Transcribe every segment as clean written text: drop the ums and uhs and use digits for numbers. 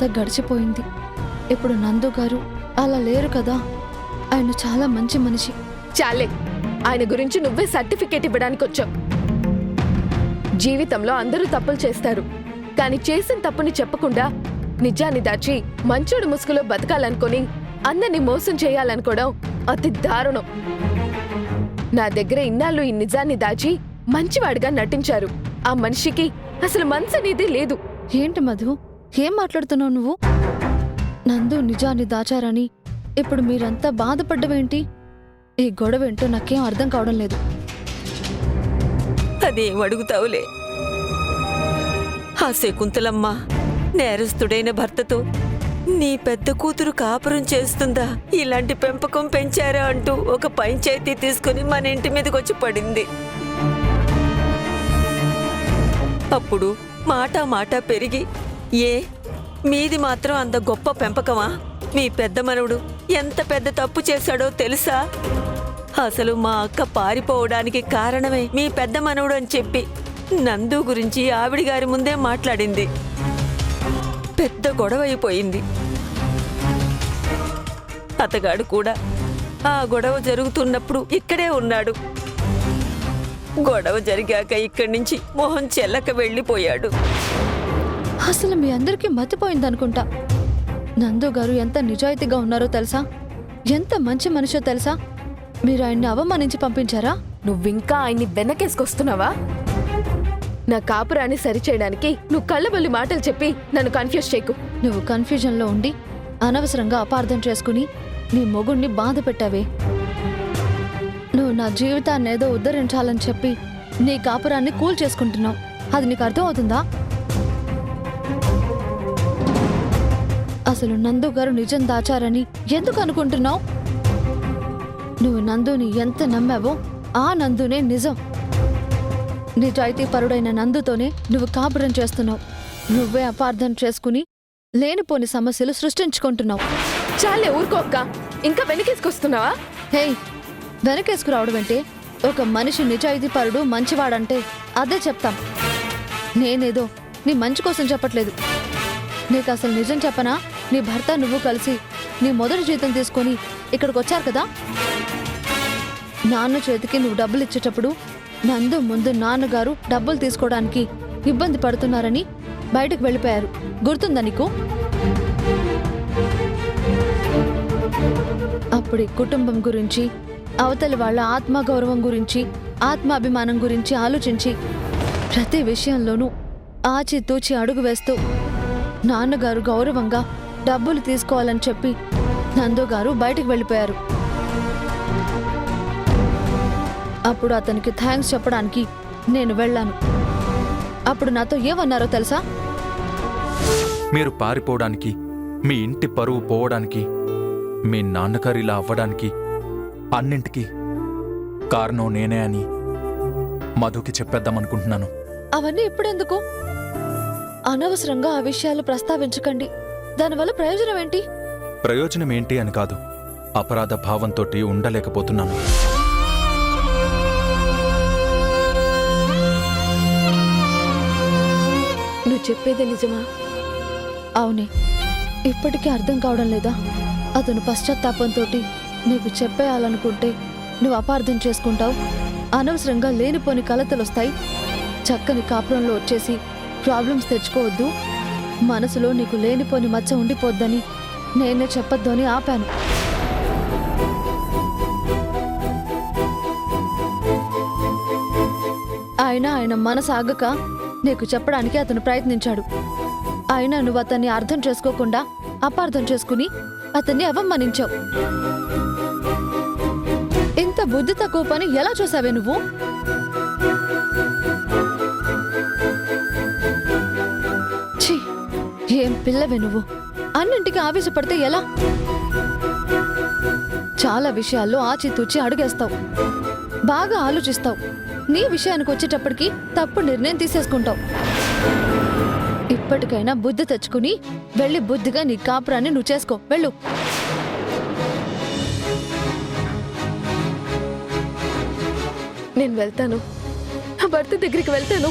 అంతా గడిచిపోయింది. ఇప్పుడు నందు గారు అలా లేరు కదా. ఆయన చాలా మంచి మనిషి. చాలే, ఆయన గురించి నువ్వే సర్టిఫికేట్ ఇవ్వడానికి వచ్చావు. జీవితంలో అందరూ తప్పులు చేస్తారు, కానీ చేసిన తప్పుని చెప్పకుండా నిజాన్ని దాచి మంచోడు ముసుగులో బతకాలనుకొని అందరినీ మోసం చేయాలనుకోవడం అతి దారుణం. నా దగ్గర ఇన్నాళ్ళు ఈ నిజాన్ని దాచి మంచివాడిగా నటించారు. ఆ మనిషికి అసలు మనసు అనేది లేదు. ఏంటి మధు, ఏం మాట్లాడుతున్నావు నువ్వు? నందు నిజాన్ని దాచారని ఇప్పుడు మీరంతా బాధపడ్డవేంటి? ఈ గొడవేంటో నాకేం అర్థం కావడం లేదు. అదేం అడుగుతావులే. ఆ శకుంతలమ్మ నేరస్తుడైన భర్తతో నీ పెద్ద కూతురు కాపురం చేస్తుందా, ఇలాంటి పెంపకం పెంచారా అంటూ ఒక పంచాయతీ తీసుకుని మన ఇంటి మీదకొచ్చి పడింది. అప్పుడు మాట పెరిగి, మీది మాత్రం అంత గొప్ప పెంపకమా? మీ పెద్ద మనవడు ఎంత పెద్ద తప్పు చేశాడో తెలుసా? అసలు మా అక్క పారిపోవడానికి కారణమే మీ పెద్ద మనవడు అని చెప్పి నందు గురించి ఆవిడ గారి ముందే మాట్లాడింది. పెద్ద గొడవ అయిపోయింది. అతగాడు కూడా ఆ గొడవ జరుగుతున్నప్పుడు ఇక్కడే ఉన్నాడు. గొడవ జరిగాక ఇక్కడి నుంచి మొహం చెల్లక వెళ్ళిపోయాడు. అసలు మీ అందరికీ మతిపోయిందనుకుంటా. నందు గారు ఎంత నిజాయితీగా ఉన్నారో తెలుసా? ఎంత మంచి మనిషో తెలుసా? మీరు ఆయన్ని అవమానించి పంపించారా? నువ్వింకా ఆయన్ని వెనకేసుకొస్తున్నావా? నా కాపురాన్ని సరిచేయడానికి నువ్వు కళ్ళబొల్లి మాటలు చెప్పి నన్ను కన్ఫ్యూజ్ చేయకు. నువ్వు కన్ఫ్యూజన్లో ఉండి అనవసరంగా అపార్థం చేసుకుని నీ మొగుణ్ణి బాధ పెట్టావే. నువ్వు నా జీవితాన్ని ఏదో ఉద్ధరించాలని చెప్పి నీ కాపురాన్ని కూల్ చేసుకుంటున్నావు. అది నీకు అర్థం అవుతుందా? అసలు నందు గారు నిజం దాచారని ఎందుకు అనుకుంటున్నావు? నువ్వు నందుని ఎంత నమ్మావో ఆ నందునే నిజం. నిజాయితీ పరుడైన నందుతోనే నువ్వు కాపురం చేస్తున్నావు. నువ్వే అపార్థం చేసుకుని లేనిపోని సమస్యలు సృష్టించుకుంటున్నావు. చాలే, ఊరుకోక్క. ఇంకా వెనకేసుకొస్తున్నావా? హే, వెనకేసుకురావడం అంటే ఒక మనిషి నిజాయితీ పరుడు మంచివాడంటే అదే చెప్తాం. నేనేదో నీ మంచి కోసం చెప్పట్లేదు. నీకు అసలు నిజం చెప్పనా? నీ భర్త నువ్వు కలిసి నీ మొదటి జీతం తీసుకొని ఇక్కడికి వచ్చారు కదా. నాన్న చేతికి నువ్వు డబ్బులు ఇచ్చేటప్పుడు నందు ముందు నాన్నగారు డబ్బులు తీసుకోవడానికి ఇబ్బంది పడుతున్నారని బయటకు వెళ్ళిపోయారు. గుర్తుందా నీకు? అప్పుడు కుటుంబం గురించి, అవతలి వాళ్ళ ఆత్మగౌరవం గురించి, ఆత్మాభిమానం గురించి ఆలోచించి ప్రతి విషయంలోనూ ఆచితూచి అడుగు వేస్తూ నాన్నగారు గౌరవంగా డబ్బులు తీసుకోవాలని చెప్పి నందు గారు బయటకు వెళ్ళిపోయారు. అప్పుడు అతనికి థ్యాంక్స్ చెప్పడానికి నేను వెళ్ళాను. అప్పుడు నాతో ఏమన్నారో తెలుసా? మీరు పారిపోవడానికి, మీ ఇంటి పరువు పోవడానికి, మీ నాన్నగారు ఇలా అవ్వడానికి అన్నింటికీ కారణం నేనే అని మధుకి చెప్పేద్దామనుకుంటున్నాను. అవన్నీ ఇప్పుడెందుకు? అనవసరంగా ఆ విషయాలు ప్రస్తావించకండి. దానివల్ల ప్రయోజనం ఏంటి? ప్రయోజనం ఏంటి అని కాదు, అపరాధ భావంతోటి ఉండలేకపోతున్నాను. నువ్వు చెప్పేదే నిజమా? అవునే. ఇప్పటికీ అర్థం కావడం లేదా? అతను పశ్చాత్తాపంతో నీకు చెప్పేయాలనుకుంటే నువ్వు అపార్థం చేసుకుంటావు. అనవసరంగా లేనిపోని కలతలొస్తాయి. చక్కని కాపురంలో వచ్చేసి ప్రాబ్లమ్స్ తెచ్చుకోవద్దు, మనసులో నీకు లేనిపోని మచ్చ ఉండిపోద్దని నేనే చెప్పొద్దు అని ఆపాను. ఆయన మనసు ఆగక నీకు చెప్పడానికి అతను ప్రయత్నించాడు. అయినా నువ్వు అతన్ని అర్థం చేసుకోకుండా అపార్థం చేసుకుని అతన్ని అవమానించావు. ఇంత బుద్ధి తక్కువ పని ఎలా చూసావే నువ్వు? ఛీ, ఏం పిల్లవే నువ్వు! అన్నింటికి ఆవేశపడితే ఎలా? చాలా విషయాల్లో ఆచితూచి అడుగేస్తావు, బాగా ఆలోచిస్తావు. నీ విషయానికి వచ్చేటప్పటికి తప్పు నిర్ణయం తీసేసుకుంటావు. ఇప్పటికైనా బుద్ధి తెచ్చుకుని వెళ్ళి బుద్ధిగా నీ కాపురాన్ని నువ్వు చేసుకో. వెళ్ళు. నేను వెళ్తాను, నా భర్త దగ్గరికి వెళ్తాను.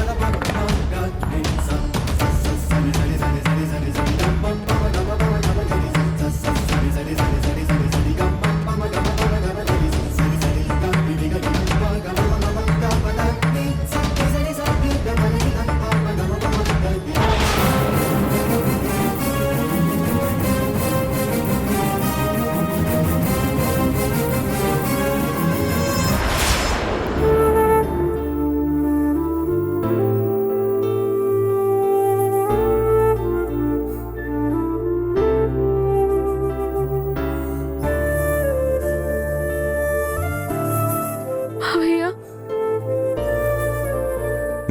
మావయ్య,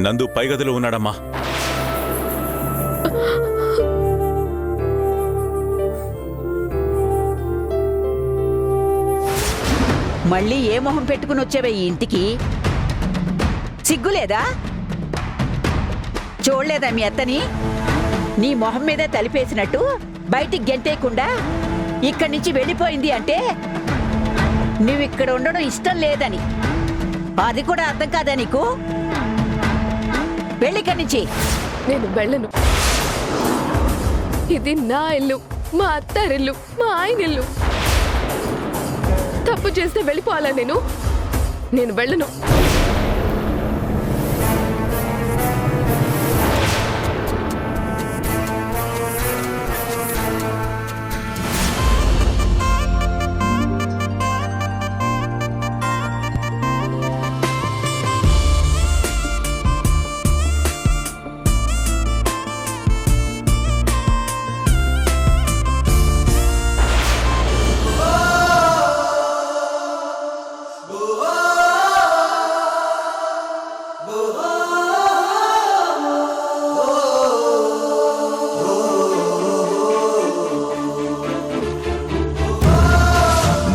నందు పై గదిలో ఉన్నాడమ్మా. మళ్ళీ ఏ మొహం పెట్టుకుని వచ్చావే ఈ ఇంటికి? సిగ్గులేదా? చూడలేదా మీ అత్తని? నీ మొహం మీదే తలిపేసినట్టు బయటికి గెంతేయకుండా ఇక్కడి నుంచి వెళ్ళిపోయింది అంటే నువ్విక్కడ ఉండడం ఇష్టం లేదని. అది కూడా అర్థం కాదా నీకు? వెళ్ళిక్కడి నుంచి. నేను వెళ్ళను. ఇది నా ఇల్లు, మా అత్తారిల్లు, మా ఆయన ఇల్లు. తప్పు చేస్తే వెళ్ళిపోవాలా నేను వెళ్ళను.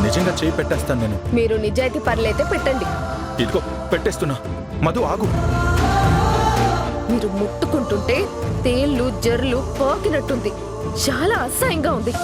నిజంగా చేయి పెట్టేస్తాను నేను. మీరు నిజాయితీ పర్లైతే పెట్టండి. ఇదిగో పెట్టేస్తున్నా. మధు ఆగు. మీరు ముట్టుకుంటుంటే తేళ్లు జర్లు పోకినట్టుంది. చాలా అసహ్యంగా ఉంది.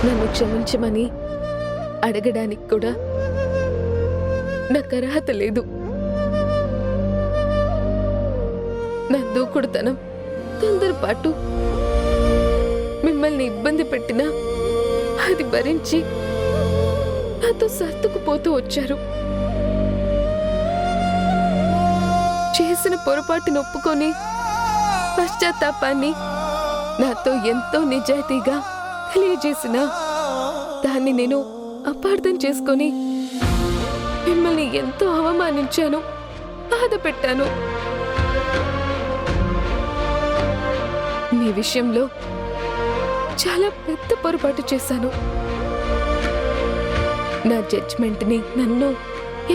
నన్ను క్షమించమని అడగడానికి కూడా నాకు అర్హత లేదు. నా దూకుడుతనం, తొందరపాటు మిమ్మల్ని ఇబ్బంది పెట్టినా అది భరించి నాతో సర్దుకుపోతూ వచ్చారు. చేసిన పొరపాటును ఒప్పుకొని పశ్చాత్తాపాన్ని నాతో ఎంతో నిజాయితీగా తెలియజేసిన దాన్ని నేను అపార్థం చేసుకొని మిమ్మల్ని ఎంతో అవమానించాను, బాధ పెట్టాను. మీ విషయంలో చాలా పెద్ద పొరపాటు చేశాను. నా జడ్జ్మెంట్ని నన్ను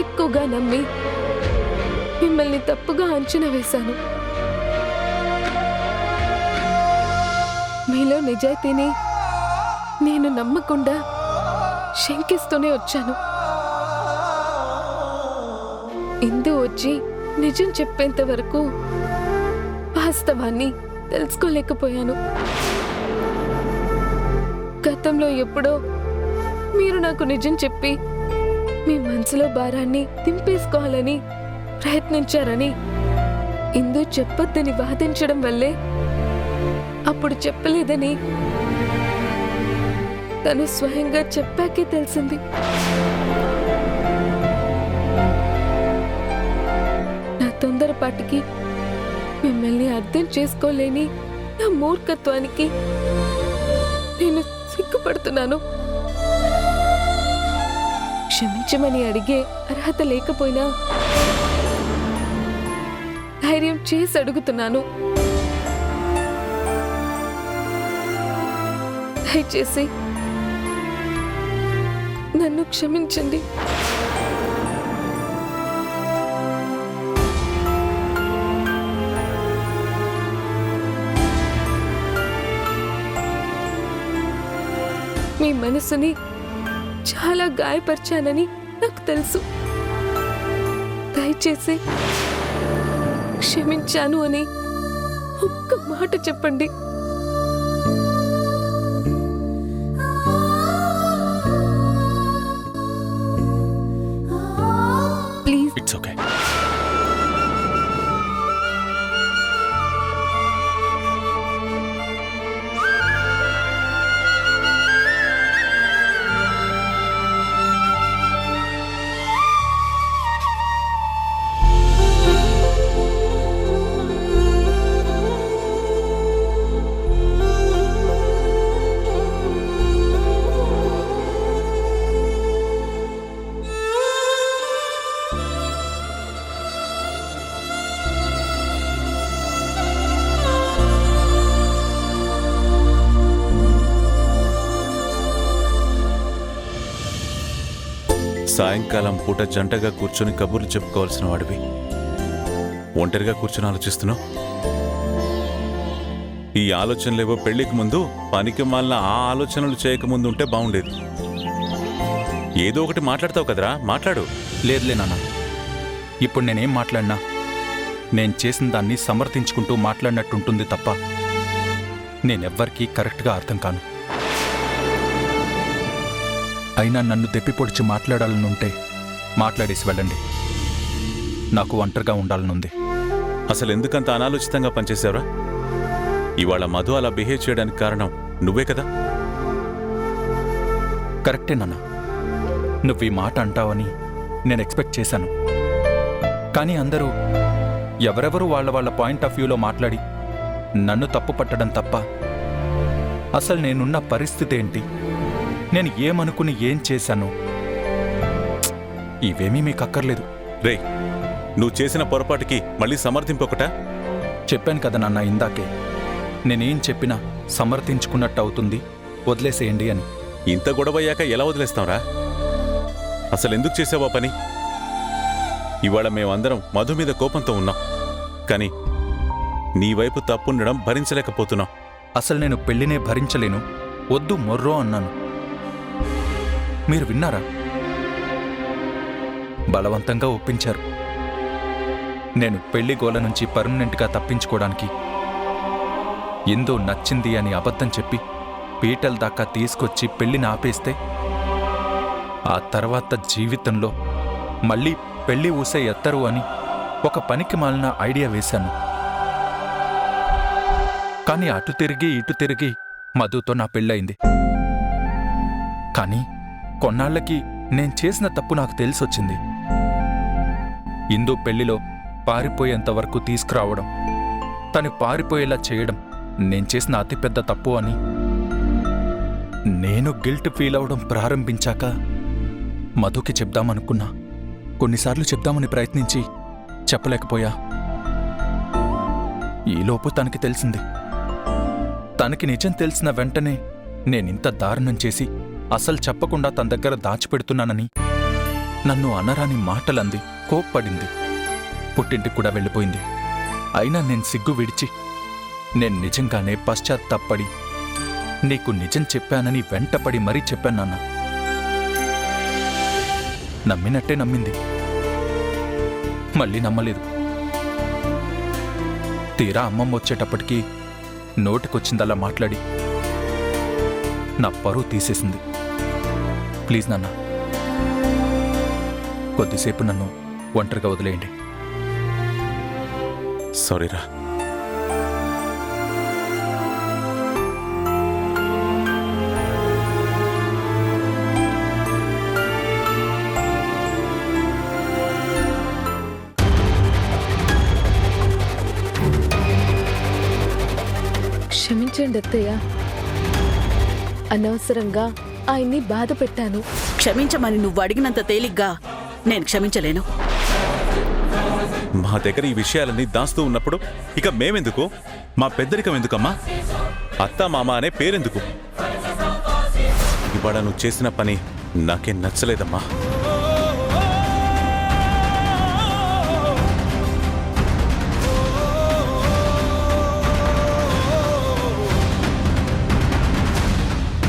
ఎక్కువగా నమ్మి మిమ్మల్ని తప్పుగా అంచనా వేశాను. మీలో నిజాయితీని నేను నమ్మకుండా శంకిస్తూనే వచ్చాను. ఇందు వచ్చి నిజం చెప్పేంత వరకు వాస్తవాన్ని తెలుసుకోలేకపోయాను. గతంలో ఎప్పుడో మీరు నాకు నిజం చెప్పి మీ మనసులో భారాన్ని దింపేసుకోవాలని ప్రయత్నించారని ఇందు చెప్పొద్దని వాదించడం వల్లే అప్పుడు చెప్పలేదని తను స్వయంగా చెప్పాకే తెలిసింది. నా తొందరపాటికి మిమ్మల్ని అర్థం చేసుకోలేని నా మూర్ఖత్వానికి నేను సిగ్గుపడుతున్నాను. క్షమించమని అడిగే అర్హత లేకపోయినా ధైర్యం చేసి అడుగుతున్నాను. దయచేసి నన్ను క్షమించండి. మీ మనసుని చాలా గాయపరిచానని నాకు తెలుసు. దయచేసి క్షమించాను అని ఒక్క మాట చెప్పండి. ప్లీజ్. It's okay. సాయంకాలం పూట జంటగా కూర్చొని కబుర్లు చెప్పుకోవాల్సిన వాడివి ఒంటరిగా కూర్చొని ఆలోచిస్తున్నావు. ఈ ఆలోచనలేవో పెళ్లికి ముందు పనికి మాలిన ఆ ఆలోచనలు చేయకముందు ఉంటే బాగుండేది. ఏదో ఒకటి మాట్లాడతావు కదరా, మాట్లాడు. లేదులే నాన్న, ఇప్పుడు నేనేం మాట్లాడినా నేను చేసిన దాన్ని సమర్థించుకుంటూ మాట్లాడినట్టుంటుంది తప్ప నేనెవ్వరికీ కరెక్ట్గా అర్థం కాను. అయినా నన్ను దెప్పిపొడిచి మాట్లాడాలనుంటే మాట్లాడేసి వెళ్ళండి. నాకు ఒంటరిగా ఉండాలనుంది. అసలు ఎందుకంత అనాలోచితంగా పనిచేశావురా? ఇవాళ మధు అలా బిహేవ్ చేయడానికి కారణం నువ్వే కదా. కరెక్టే నాన్న, నువ్వు ఈ మాట అంటావని నేను ఎక్స్పెక్ట్ చేశాను. కానీ అందరూ ఎవరెవరు వాళ్ళ పాయింట్ ఆఫ్ వ్యూలో మాట్లాడి నన్ను తప్పు పట్టడం తప్ప అసలు నేనున్న పరిస్థితి ఏంటి, నేను ఏమనుకుని ఏం చేశాను, ఇవేమీ మీకు అక్కర్లేదు. రే, నువ్వు చేసిన పొరపాటుకి మళ్ళీ సమర్థింపొకట. చెప్పాను కదా నాన్న ఇందాకే, నేనేం చెప్పినా సమర్థించుకున్నట్టు అవుతుంది, వదిలేసేయండి అని. ఇంత గొడవయ్యాక ఎలా వదిలేస్తాంరా? అసలు ఎందుకు చేసావా పని? ఇవాళ మేమందరం మధు మీద కోపంతో ఉన్నాం, కానీ నీ వైపు తప్పుండడం భరించలేకపోతున్నాం. అసలు నేను పెళ్లినే భరించలేను, వద్దు మొర్రో అన్నాను. మీరు విన్నారా? బలవంతంగా ఒప్పించారు. నేను పెళ్లి గోల నుంచి పర్మనెంట్గా తప్పించుకోవడానికి ఎందో నచ్చింది అని అబద్ధం చెప్పి పీటల దాకా తీసుకొచ్చి పెళ్లిని ఆపేస్తే ఆ తర్వాత జీవితంలో మళ్ళీ పెళ్లి ఊసే ఎత్తరు అని ఒక పనికి మాలిన ఐడియా వేశాను. కానీ అటు తిరిగి ఇటు తిరిగి మధుతో నా పెళ్ళయింది. కానీ కొన్నాళ్లకి నేను చేసిన తప్పు నాకు తెలిసొచ్చింది. ఇందు పెళ్లిలో పారిపోయేంతవరకు తీసుకురావడం, తను పారిపోయేలా చేయడం నేను చేసిన అతిపెద్ద తప్పు అని నేను గిల్ట్ ఫీల్ అవడం ప్రారంభించాక మధుకి చెప్దామనుకున్నా. కొన్నిసార్లు చెప్దామని ప్రయత్నించి చెప్పలేకపోయా. ఈలోపు తనకి తెలిసింది. తనకి నిజం తెలిసిన వెంటనే నేనింత దారుణం చేసి అసలు చెప్పకుండా తన దగ్గర దాచిపెడుతున్నానని నన్ను అనరాని మాటలంది, కోప్పడింది. పుట్టింటికి కూడా వెళ్ళిపోయింది. అయినా నేను సిగ్గు విడిచి నేను నిజంగానే పశ్చాత్తాపడి నీకు నిజం చెప్పానని వెంటపడి మరీ చెప్పాను నాన్న. నమ్మినట్టే నమ్మింది, మళ్ళీ నమ్మలేదు. తీరా అమ్మమ్మ వచ్చేటప్పటికీ నోటికొచ్చిందలా మాట్లాడి నా పరువు తీసేసింది. ప్లీజ్ నాన్న, కొద్దిసేపు నన్ను ఒంటరిగా వదిలేయండి. సారీరా. క్షమించండి అత్తయ్య, అనవసరంగా ఆయన్ని బాధ పెట్టాను. క్షమించమని నువ్వు అడిగినంత తేలిగ్గా నేను క్షమించలేను. మా దగ్గర ఈ విషయాలన్నీ దాస్తూ ఉన్నప్పుడు ఇక మేమెందుకు? మా పెద్దరికం ఎందుకమ్మా? అత్త మామ అనే పేరెందుకు? ఇవాళ నువ్వు చేసిన పని నాకేం నచ్చలేదమ్మా.